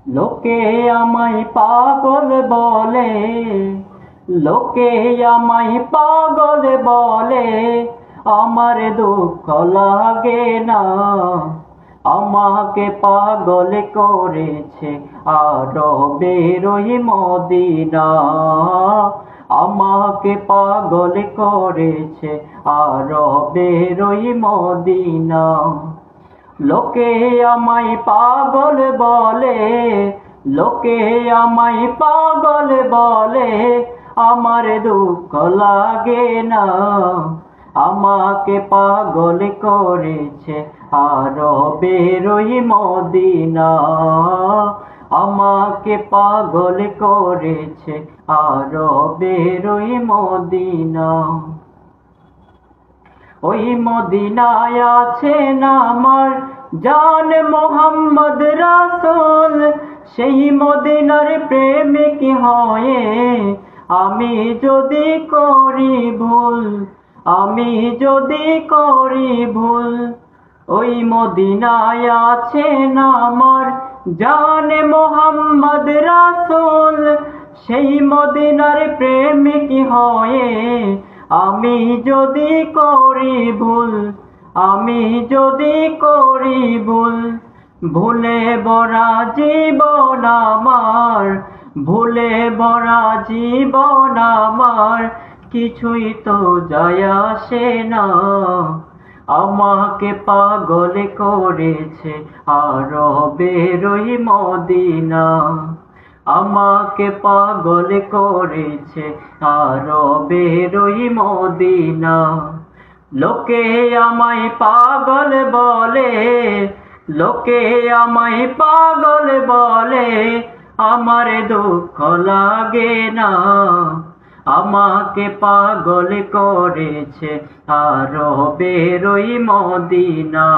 লোকে আমায় পাগল বলে, লোকে আমায় পাগল বলে, আমার দুঃখ লাগে না। আমাকে পাগল করেছে আরবের ওই মদিনা। আমাকে পাগল করেছে আরবের ওই মদিনা। লোকে আমায় পাগল বলে, লোকে আমায় পাগল বলে, আমার দুঃখ লাগে না। আমাকে পাগল করেছে আরবের ওই মদিনা। আমাকে পাগল করেছে আরবের ওই মদিনা। ওই মদিনায় আছেন আমার জান মোহাম্মদ রাসূল। সেই মদিনার প্রেমিক হয়ে আমি যদি করি ভুল, আমি যদি করি ভুল। ওই মদিনায় আছেন আমার জান মোহাম্মদ রাসূল। সেই মদিনার প্রেমিক হয়ে আমি যদি করি ভুল, আমি যদি করি ভুল। ভুলে ভরা জীবন আমার, ভুলে ভরা জীবন আমার, কিছুই তো যায় আসে না। আমাকে পাগল করেছে আরবের ওই মদিনা। আমাকে পাগল করেছে আরবের ওই মদিনা। লোকে আমায় পাগল বলে, লোকে আমায় পাগল বলে, আমার দুঃখ লাগে না। আমাকে পাগল করেছে আরবের ওই মদিনা।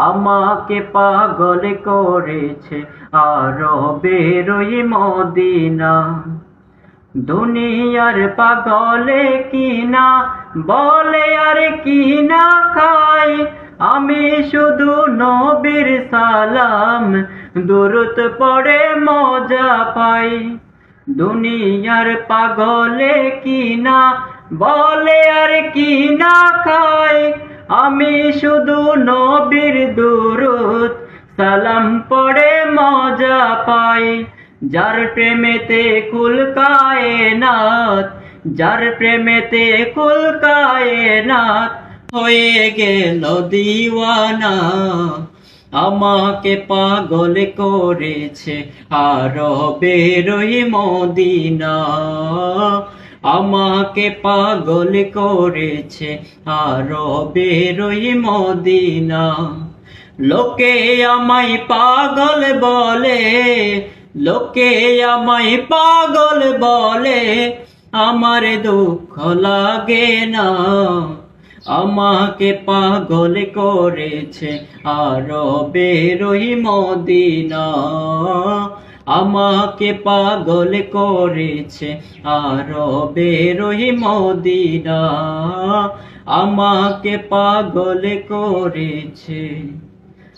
আমাকে পাগল করেছে আরবের ওই মদিনা। দুনিয়ার পাগলে কিনা বলে আর কিনা খাই, আমি শুধু নবীর সালাম দুরূদ পড়ে মজা পাই। দুনিয়ার পাগলে কিনা বলে আর কিনা খাই, আমি শুধু নবীর দুরূদ সালাম পড়ে মজা পাই। যার প্রেমেতে কুল কায়নাত, যার প্রেমেতে কুল কায়নাত হয়ে গেল দিওয়ানা। আমাকে পাগল করেছে আরবের ওই মদিনা। আমাকে পাগল করেছে আরবের ওই মদিনা। লোকে আমায় পাগল বলে, লোকে আমায় পাগল বলে, আমার দুঃখ লাগে না। আমাকে পাগল করেছে আরবের ওই মদিনা। আমাকে পাগল করেছে আরবের ওই মদিনা। আমাকে পাগল করেছে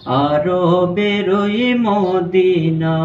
আরবের ওই মদিনা।